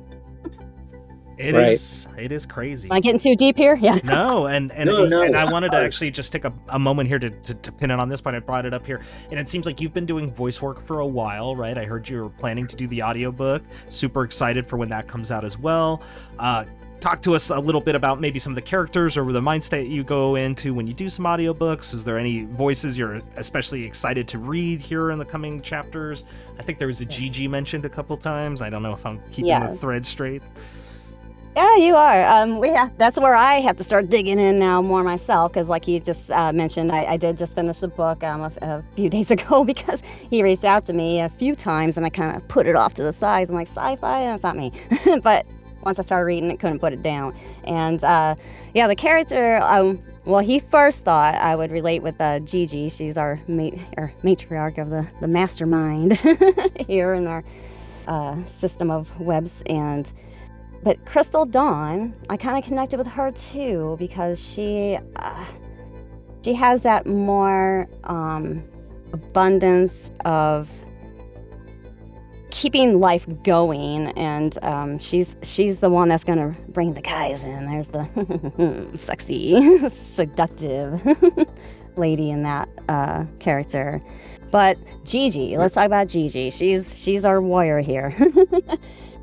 it is crazy. Am I getting too deep here? Yeah. No, and No. I wanted to actually just take a moment here to pin it on this point. I brought it up here, and it seems like you've been doing voice work for a while, right? I heard you were planning to do the audiobook. Super excited for when that comes out as well. Talk to us a little bit about maybe some of the characters or the mind state you go into when you do some audiobooks. Is there any voices you're especially excited to read here in the coming chapters? I think there was a Gigi mentioned a couple times. I don't know if I'm keeping the thread straight. Yeah, you are. That's where I have to start digging in now more myself, because like you just mentioned, I did just finish the book a few days ago because he reached out to me a few times and I kind of put it off to the side. I'm like, sci-fi? That's not me. But once I started reading it, couldn't put it down. And the character, well, he first thought I would relate with Gigi. She's our matriarch of the mastermind here in our system of webs. But Crystal Dawn, I kind of connected with her too because she has that more abundance of keeping life going, and she's the one that's gonna bring the guys in. There's the sexy, seductive lady in that character. But Gigi, let's talk about Gigi. She's our warrior here.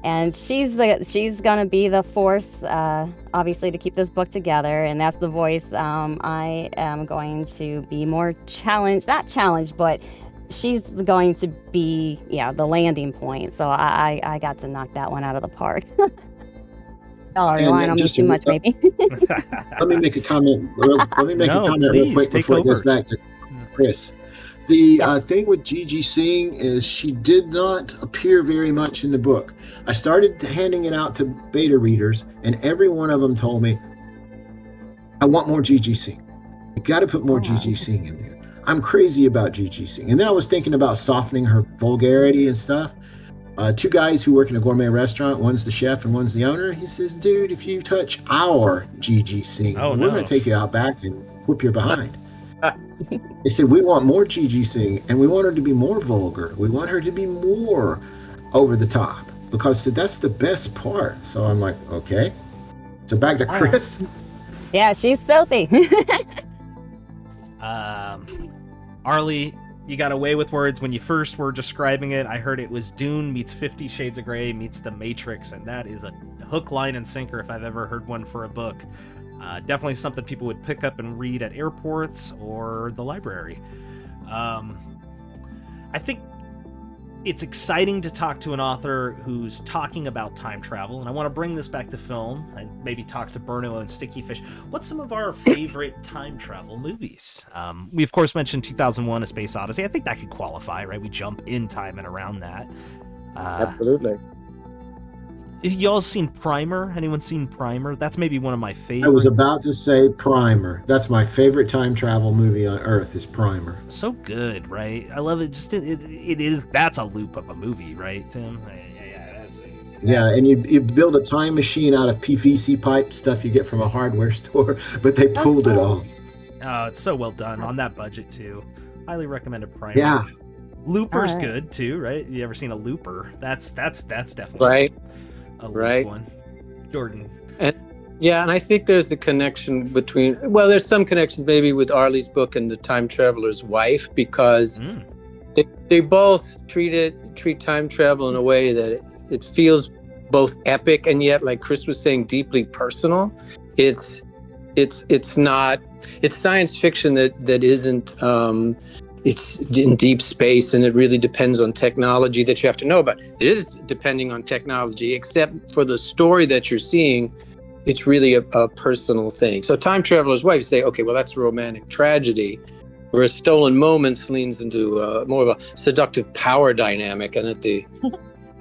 And she's gonna be the force, obviously, to keep this book together, and that's the voice I am going to be more not challenged, but she's going to be, the landing point. So I got to knock that one out of the park. Y'all are relying on me too much, maybe. Let me make a comment. Real quick before it goes back to Chris. The thing with Gigi Singh is she did not appear very much in the book. I started handing it out to beta readers, and every one of them told me, I want more Gigi Singh. You got to put more Gigi Singh in there. I'm crazy about Gigi Singh. And then I was thinking about softening her vulgarity and stuff. Two guys who work in a gourmet restaurant, one's the chef and one's the owner. He says, dude, if you touch our Gigi Singh, we're going to take you out back and whoop your behind. They said, we want more Gigi Singh, and we want her to be more vulgar. We want her to be more over the top, because that's the best part. So I'm like, okay. So back to Chris. Yeah, she's filthy. Arlie, you got away with words when you first were describing it. I heard it was Dune meets 50 Shades of Grey meets The Matrix, and that is a hook, line, and sinker if I've ever heard one for a book. Definitely something people would pick up and read at airports or the library. I think it's exciting to talk to an author who's talking about time travel, and I want to bring this back to film and maybe talk to Berno and Sticky Fish. What's some of our favorite time travel movies? We, of course, mentioned 2001: A Space Odyssey. I think that could qualify, right? We jump in time and around that. Absolutely. Y'all seen Primer? Anyone seen Primer? That's maybe one of my favorite. I was about to say Primer. That's my favorite time travel movie on Earth is Primer. So good, right? I love it. Just it is. That's a loop of a movie, right, Tim? Yeah, and you build a time machine out of PVC pipe stuff you get from a hardware store, but they pulled it off. Oh, it's so well done on that budget too. Highly recommended Primer. Yeah. Looper's good too, right? You ever seen a Looper? That's definitely right. A loop Right. one. Jordan. And I think there's a connection between, well, there's some connections maybe with Arlie's book and The Time Traveler's Wife, because they both treat time travel in a way that it feels both epic and yet, like Chris was saying, deeply personal. It's science fiction that isn't it's in deep space, and it really depends on technology that you have to know about. It is depending on technology, except for the story that you're seeing, it's really a personal thing. So Time Traveler's Wife, say, okay, well, that's a romantic tragedy, whereas Stolen Moments leans into more of a seductive power dynamic, and that the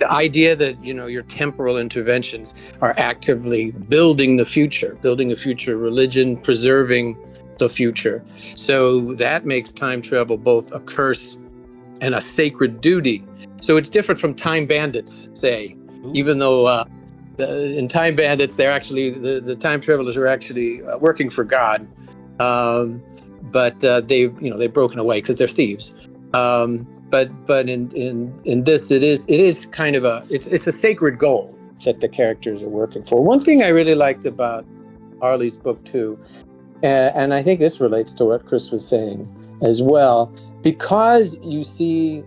idea that, your temporal interventions are actively building a future, religion, preserving the future. So that makes time travel both a curse and a sacred duty. So it's different from Time Bandits, say, even though in Time Bandits, they're actually, the time travelers are actually working for God. But they've broken away because they're thieves. But in this, it is kind of it's a sacred goal that the characters are working for. One thing I really liked about Arlie's book too, and I think this relates to what Chris was saying as well, because you see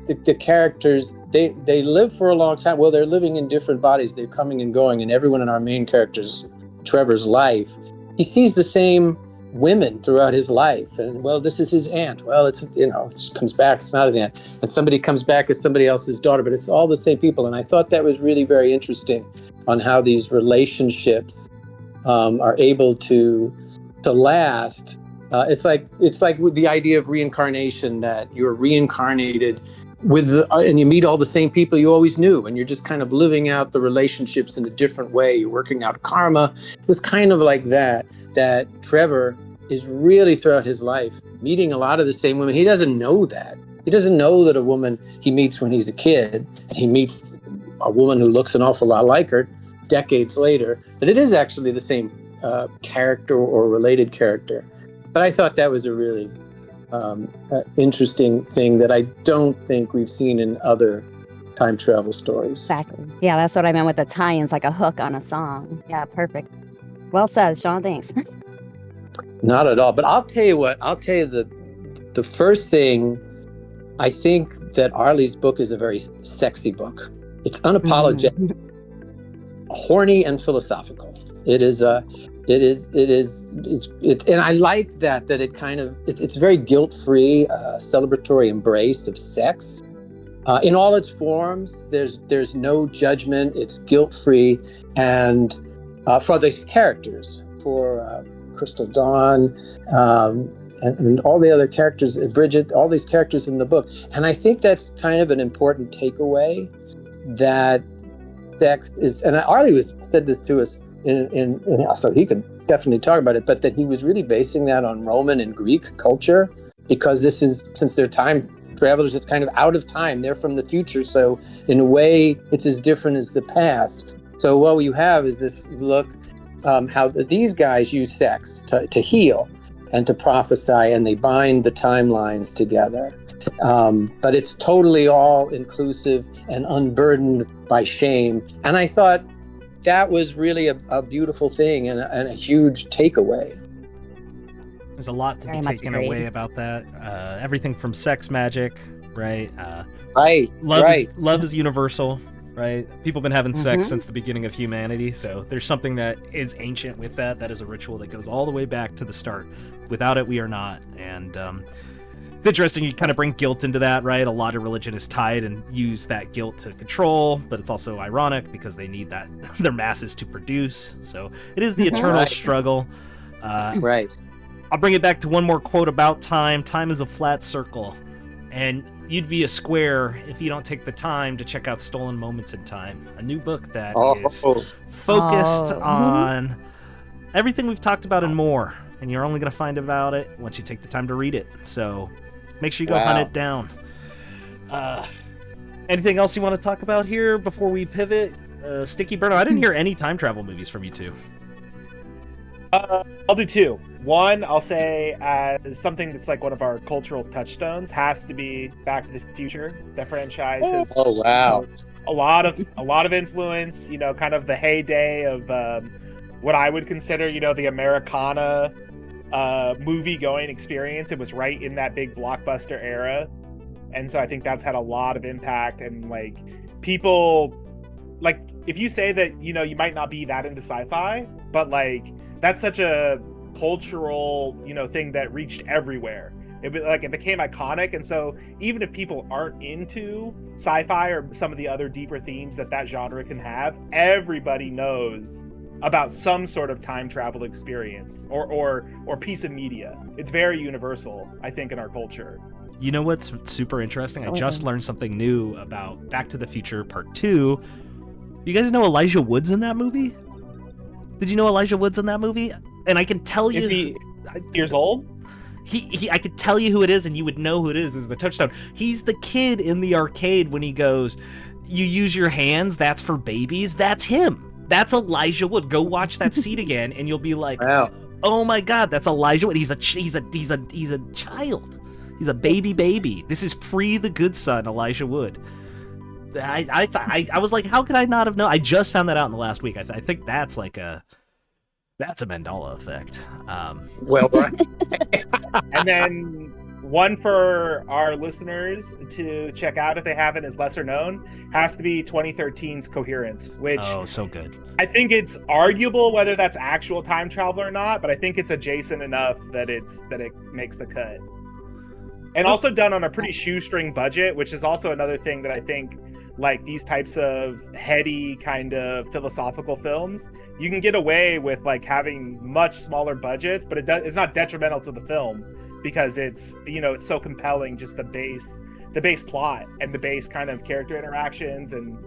the characters, they live for a long time. Well, they're living in different bodies. They're coming and going, and everyone in our main character's, Trevor's life, he sees the same women throughout his life. And, well, this is his aunt. Well, it comes back, it's not his aunt. And somebody comes back as somebody else's daughter, but it's all the same people. And I thought that was really very interesting on how these relationships are able to last. It's like with the idea of reincarnation, that you're reincarnated and you meet all the same people you always knew, and you're just kind of living out the relationships in a different way. You're working out karma. It was kind of like that Trevor is really throughout his life meeting a lot of the same women. He doesn't know that. He doesn't know that a woman he meets when he's a kid, and he meets a woman who looks an awful lot like her decades later, that it is actually the same character or related character. But I thought that was a really interesting thing that I don't think we've seen in other time travel stories. Exactly. Yeah, that's what I meant with the tie-ins, like a hook on a song. Yeah, perfect. Well said, Sean. Thanks. Not at all. But I'll tell you the first thing, I think that Arlie's book is a very sexy book. It's unapologetic, horny, and philosophical. It is, and I like that it kind of, it's very guilt-free, celebratory embrace of sex. In all its forms, there's no judgment, it's guilt-free, and for these characters, for Crystal Dawn, and all the other characters, Bridget, all these characters in the book. And I think that's kind of an important takeaway, that sex is, and Arlie said this to us, so he could definitely talk about it, but that he was really basing that on Roman and Greek culture, because this is, since they're time travelers, it's kind of out of time. They're from the future, so in a way, it's as different as the past. So what you have is this look, how these guys use sex to heal and to prophesy, and they bind the timelines together. But it's totally all inclusive and unburdened by shame. And I thought that was really a beautiful thing and a huge takeaway. There's a lot to be taken away about that. Everything from sex magic, right? Love is universal, right? People have been having sex since the beginning of humanity, so there's something that is ancient with that. That is a ritual that goes all the way back to the start. Without it, we are not. And It's interesting, you kind of bring guilt into that, right? A lot of religion is tied and use that guilt to control, but it's also ironic because they need that their masses to produce. So it is the eternal struggle. Right. I'll bring it back to one more quote about time. Time is a flat circle, and you'd be a square if you don't take the time to check out Stolen Moments in Time, a new book that is focused on everything we've talked about and more, and you're only going to find about it once you take the time to read it. So make sure you go hunt it down. Anything else you want to talk about here before we pivot? Sticky Bruno, I didn't hear any time travel movies from you two. I'll do two. One, I'll say as something that's like one of our cultural touchstones has to be Back to the Future. The franchise has a lot of influence. You know, kind of the heyday of what I would consider, you know, the Americana movie going experience. It was right in that big blockbuster era, and so I think that's had a lot of impact. And like people, like if you say that, you know, you might not be that into sci-fi, but like that's such a cultural, you know, thing that reached everywhere. It became iconic, and so even if people aren't into sci-fi or some of the other deeper themes that genre can have, everybody knows about some sort of time travel experience or piece of media. It's very universal, I think, in our culture. You know what's super interesting? I just learned something new about Back to the Future Part 2. You guys know Elijah Wood's in that movie? Did you know Elijah Wood's in that movie? And I can tell you... Is he years old? I could tell you who it is, and you would know who it is the touchdown. He's the kid in the arcade when he goes, "You use your hands, that's for babies." That's him. That's Elijah Wood. Go watch that scene again, and you'll be like, "Oh my God, that's Elijah Wood. He's a child. He's a baby. This is pre The Good Son, Elijah Wood." I was like, how could I not have known? I just found that out in the last week. I think that's like that's a Mandela effect. Well, right. And then one for our listeners to check out if they haven't, is lesser known, has to be 2013's Coherence, which so good. I think it's arguable whether that's actual time travel or not, but I think it's adjacent enough that it makes the cut. And also done on a pretty shoestring budget, which is also another thing that I think, like these types of heady kind of philosophical films, you can get away with like having much smaller budgets, but it's not detrimental to the film because it's, you know, it's so compelling, just the base plot and the base kind of character interactions, and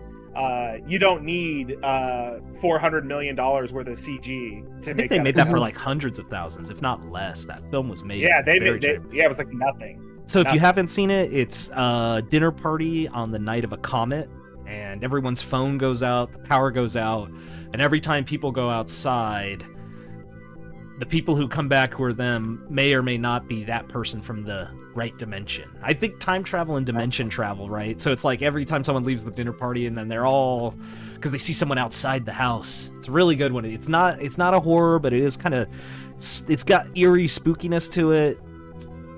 you don't need $400 million worth of CG to I think they made that for like hundreds of thousands, if not less. That film was made. Yeah, it was like nothing. So if you haven't seen it, it's a dinner party on the night of a comet, and everyone's phone goes out, the power goes out, and every time people go outside, the people who come back who are them may or may not be that person from the right dimension. I think time travel and dimension travel, right? So it's like every time someone leaves the dinner party, and then they're all, because they see someone outside the house. It's a really good one. It's not a horror, but it is kind of, it's got eerie spookiness to it.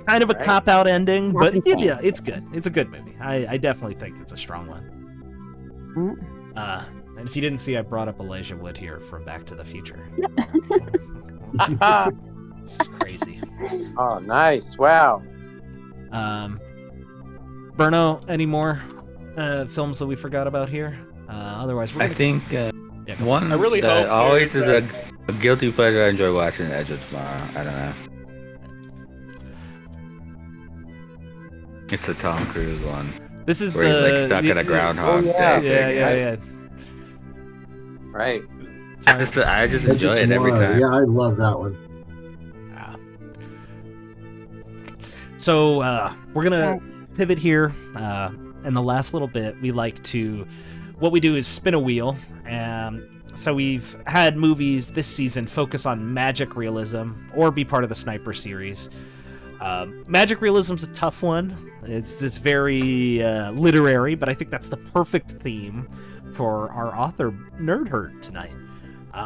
Kind of a cop-out ending, but yeah, it's good. It's a good movie. I definitely think it's a strong one. And if you didn't see, I brought up Elijah Wood here from Back to the Future. This is crazy. Oh, nice. Wow. Bruno, any more films that we forgot about here? Otherwise, I think one I really that hope always is there's a guilty pleasure. I enjoy watching Edge of Tomorrow. I don't know. It's the Tom Cruise one. This is where he's like stuck in a groundhog day. Yeah. Right. I just enjoy it every time. Yeah, I love that one. So we're gonna pivot here. In the last little bit, what we do is spin a wheel. So we've had movies this season focus on magic realism or be part of the Sniper series. Magic realism's a tough one. It's very literary, but I think that's the perfect theme for our author Nerd Herd tonight.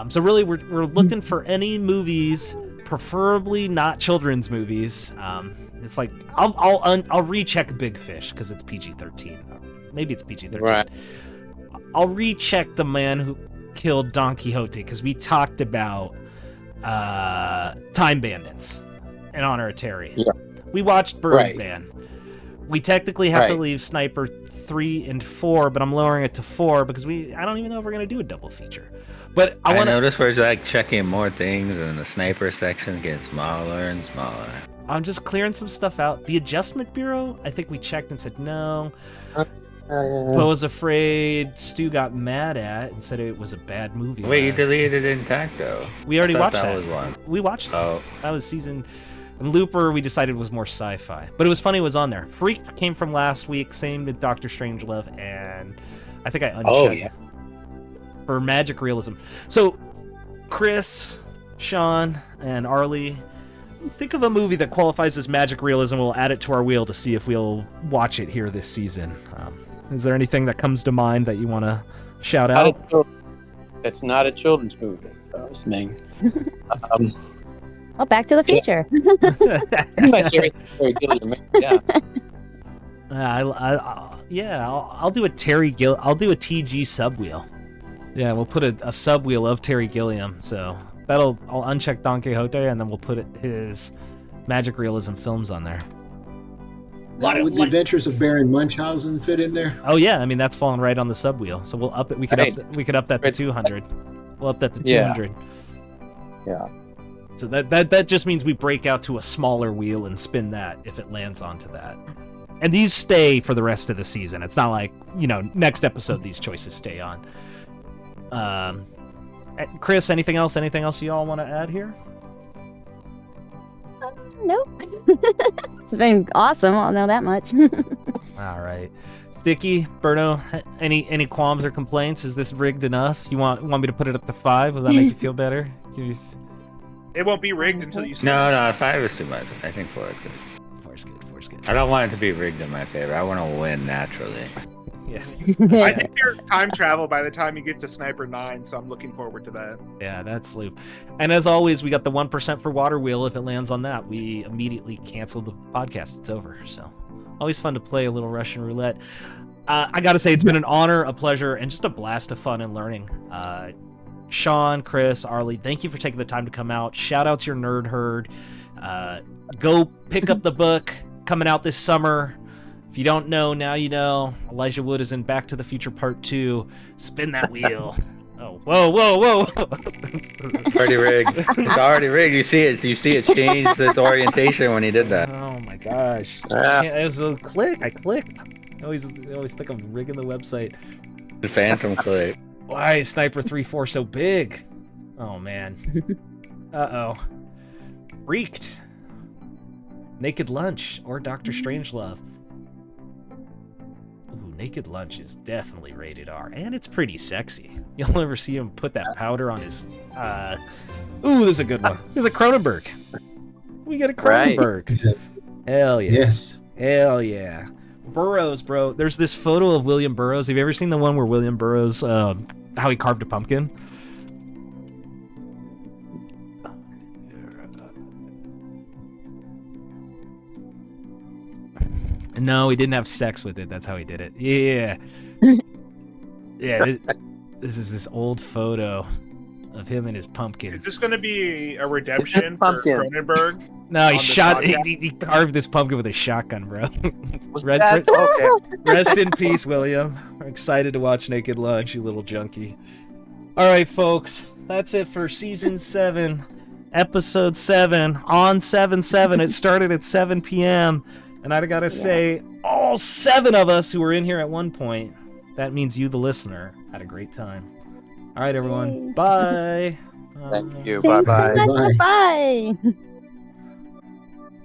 So really, we're looking for any movies, preferably not children's movies. It's like I'll recheck Big Fish because it's PG-13. Maybe it's PG-13. Right. I'll recheck The Man Who Killed Don Quixote because we talked about Time Bandits in honor of Terry. Yeah. We watched Birdman. We technically have to leave Sniper 3 and 4, but I'm lowering it to 4 because I don't even know if we're gonna do a double feature. But I noticed we're like checking more things, and the Sniper section getting smaller and smaller. I'm just clearing some stuff out. The Adjustment Bureau, I think we checked and said no. Bo was afraid. Stu got mad at and said it was a bad movie. Wait, you deleted it intact though? We already watched that. Was one. We watched it. Oh. That was season. And Looper, we decided was more sci-fi, but it was funny. It was on there. Freak came from last week. Same with Doctor Strangelove, and I think I unchecked for magic realism. So, Chris, Sean, and Arlie, think of a movie that qualifies as magic realism. We'll add it to our wheel to see if we'll watch it here this season. Is there anything that comes to mind that you want to shout out? It's not a children's movie. So I was saying. Oh, Back to the Future. I'll do a Terry I'll do a TG subwheel. Yeah, we'll put a subwheel of Terry Gilliam. So I'll uncheck Don Quixote, and then we'll put his magic realism films on there. Would the Adventures of Baron Munchausen fit in there? Oh yeah, I mean that's falling right on the subwheel. So we'll up it. We could up that to 200. We'll up that to 200. Yeah. So that just means we break out to a smaller wheel and spin that if it lands onto that. And these stay for the rest of the season. It's not like, next episode these choices stay on. Chris, anything else you all want to add here? Nope. It's been awesome. I'll know that much. All right. Sticky, Berno, any qualms or complaints? Is this rigged enough? You want me to put it up to 5? Will that make you feel better? It won't be rigged until you see it. No, 5 is too much. I think 4 is good. 4 is good. I don't want it to be rigged in my favor. I want to win naturally. Yeah. I think there's time travel by the time you get to Sniper 9, so I'm looking forward to that. Yeah, that's Loop. And as always, we got the 1% for Water Wheel. If it lands on that, we immediately cancel the podcast. It's over. So always fun to play a little Russian roulette. I got to say, it's been an honor, a pleasure, and just a blast of fun and learning. Sean, Chris, Arlie, thank you for taking the time to come out. Shout out to your nerd herd. Go pick up the book coming out this summer. If you don't know, now you know. Elijah Wood is in Back to the Future Part 2. Spin that wheel. Oh, whoa. It's already rigged. It's already rigged. You see it changed its orientation when he did that. Oh my gosh. It was a click. I clicked. I always think I'm rigging the website. The phantom click. Why is Sniper 3-4 so big? Oh man. Uh-oh. Freaked. Naked Lunch or Dr. Strangelove. Ooh, Naked Lunch is definitely rated R, and it's pretty sexy. You'll never see him put that powder on his. Ooh, there's a good one. There's a Cronenberg. We got a Cronenberg. Right. Hell yeah. Yes. Hell yeah. Burroughs, bro. There's this photo of William Burroughs. Have you ever seen the one where William Burroughs, how he carved a pumpkin? No, he didn't have sex with it. That's how he did it. Yeah. Yeah. This is this old photo of him and his pumpkin. Is this going to be a redemption for Cronenberg? No, he carved this pumpkin with a shotgun, bro. Rest in peace, William. I'm excited to watch Naked Lunch, you little junkie. All right, folks. That's it for Season 7, Episode 7, on 7/7. It started at 7 p.m., and I gotta say, all 7 of us who were in here at one point, that means you, the listener, had a great time. All right, everyone. Bye. Thank you. Bye-bye. Bye.